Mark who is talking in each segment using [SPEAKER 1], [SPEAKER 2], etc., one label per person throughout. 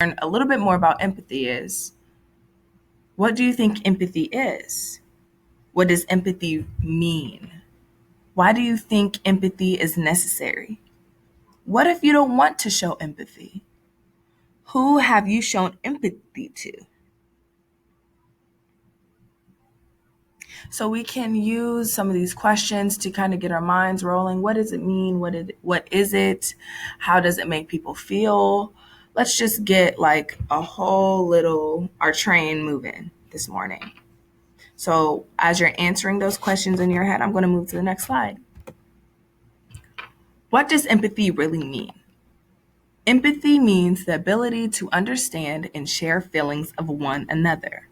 [SPEAKER 1] learn a little bit more about empathy is, what do you think empathy is? What does empathy mean? Why do you think empathy is necessary? What if you don't want to show empathy? Who have you shown empathy to? So we can use some of these questions to kind of get our minds rolling. What does it mean? What is it? How does it make people feel? Let's just get like our train moving this morning. So as you're answering those questions in your head, I'm going to move to the next slide. What does empathy really mean? Empathy means the ability to understand and share feelings of one another.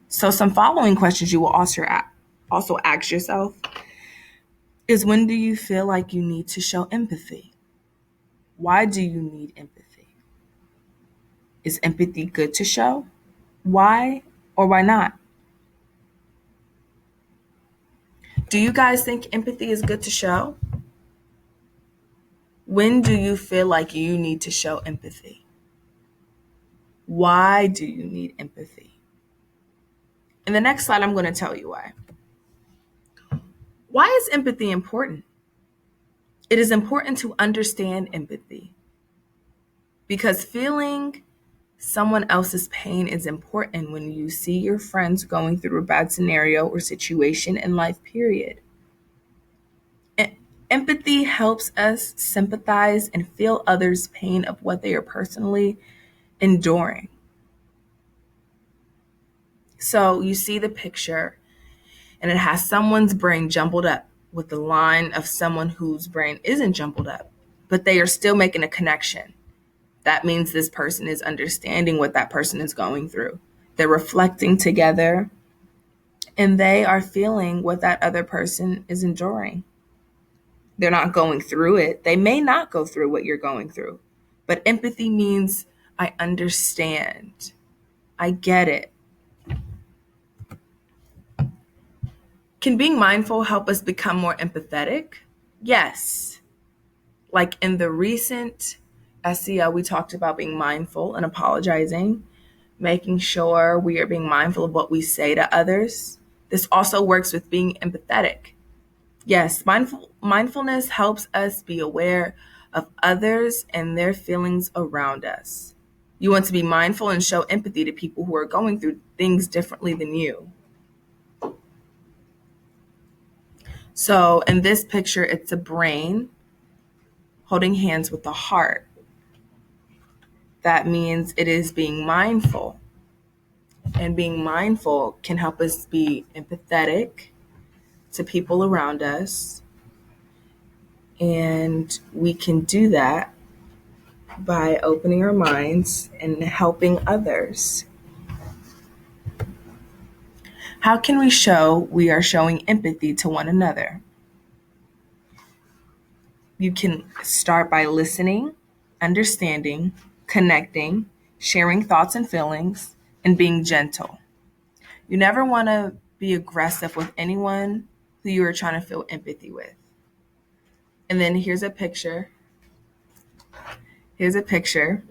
[SPEAKER 1] So some following questions you will also ask yourself is, when do you feel like you need to show empathy? Why do you need empathy? Is empathy good to show? Why or why not? Do you guys think empathy is good to show? When do you feel like you need to show empathy? Why do you need empathy? In the next slide, I'm going to tell you why. Why is empathy important? It is important to understand empathy because feeling someone else's pain is important when you see your friends going through a bad scenario or situation in life, period. Empathy helps us sympathize and feel others' pain of what they are personally enduring. So you see the picture and it has someone's brain jumbled up with the line of someone whose brain isn't jumbled up, but they are still making a connection. That means this person is understanding what that person is going through. They're reflecting together and they are feeling what that other person is enduring. They're not going through it. They may not go through what you're going through, but empathy means I understand. I get it. Can being mindful help us become more empathetic? Yes. Like in the recent SEL, we talked about being mindful and apologizing, making sure we are being mindful of what we say to others. This also works with being empathetic. Yes, mindfulness helps us be aware of others and their feelings around us. You want to be mindful and show empathy to people who are going through things differently than you. So in this picture, it's a brain holding hands with the heart. That means it is being mindful. And being mindful can help us be empathetic to people around us. And we can do that by opening our minds and helping others. How can we show we are showing empathy to one another? You can start by listening, understanding, connecting, sharing thoughts and feelings, and being gentle. You never want to be aggressive with anyone who you are trying to feel empathy with. And then here's a picture. Here's a picture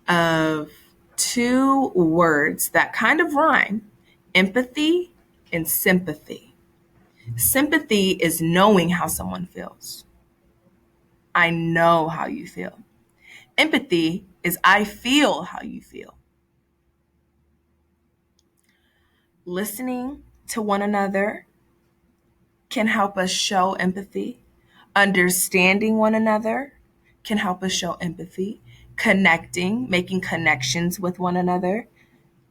[SPEAKER 1] of two words that kind of rhyme: empathy and sympathy. Sympathy is knowing how someone feels. I know how you feel. Empathy is I feel how you feel. Listening to one another can help us show empathy. Understanding one another can help us show empathy. Connecting, making connections with one another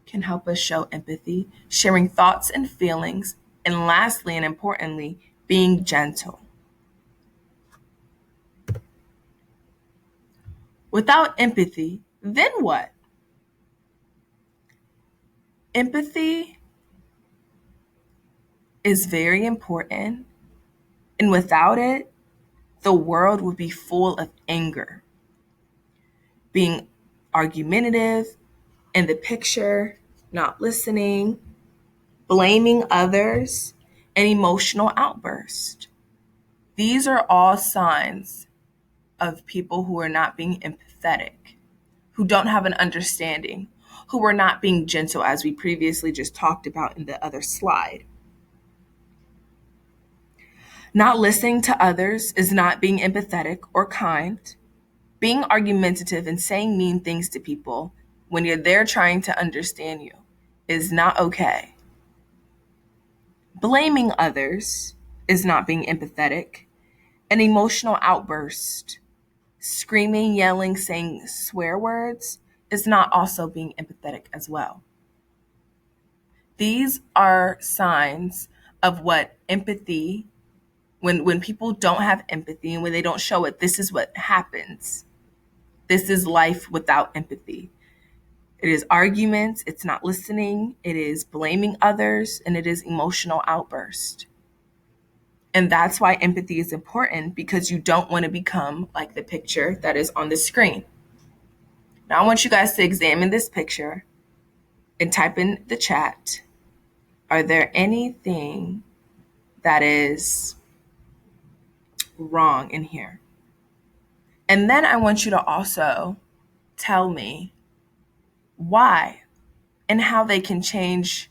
[SPEAKER 1] can help us show empathy. Sharing thoughts and feelings. And lastly and importantly, being gentle. Without empathy, then what? Empathy is very important. And without it, the world would be full of anger, being argumentative in the picture, not listening, blaming others, and emotional outburst. These are all signs of people who are not being empathetic. who don't have an understanding, who are not being gentle, as we previously just talked about in the other slide. Not listening to others is not being empathetic or kind. Being argumentative and saying mean things to people when you're there trying to understand you is not okay. Blaming others is not being empathetic. An emotional outburst, screaming, yelling, saying swear words is not also being empathetic as well. These are signs of what empathy, when people don't have empathy and when they don't show it, this is what happens. This is life without empathy. It is arguments, it's not listening, it is blaming others, and it is emotional outburst. And that's why empathy is important, because you don't want to become like the picture that is on the screen. Now I want you guys to examine this picture and type in the chat, are there anything that is wrong in here? And then I want you to also tell me why and how they can change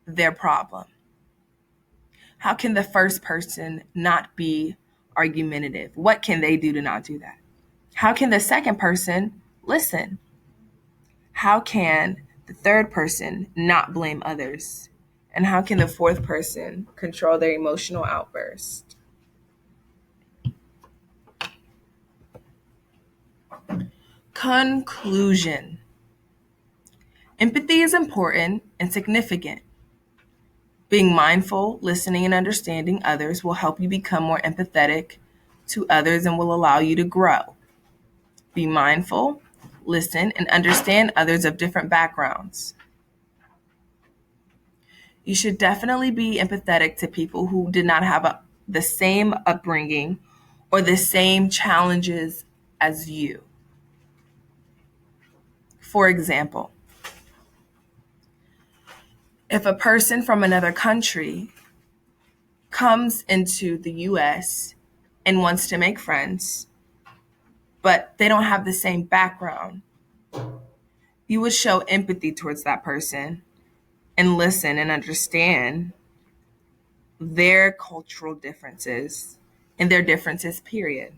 [SPEAKER 1] their problem. How can the first person not be argumentative? What can they do to not do that? How can the second person listen? How can the third person not blame others? And how can the fourth person control their emotional outburst? Conclusion. Empathy is important and significant. Being mindful, listening, and understanding others will help you become more empathetic to others and will allow you to grow. Be mindful, listen, and understand others of different backgrounds. You should definitely be empathetic to people who did not have the same upbringing or the same challenges as you. For example, if a person from another country comes into the US and wants to make friends, but they don't have the same background, you would show empathy towards that person and listen and understand their cultural differences and their differences, period.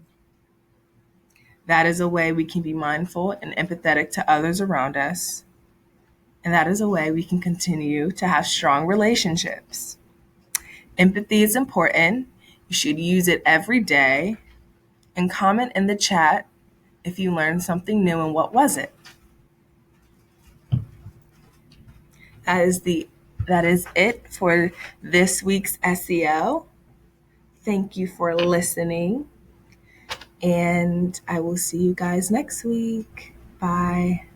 [SPEAKER 1] That is a way we can be mindful and empathetic to others around us. And that is a way we can continue to have strong relationships. Empathy is important. You should use it every day. And comment in the chat if you learned something new and what was it. That is it for this week's SEO. Thank you for listening. And I will see you guys next week. Bye.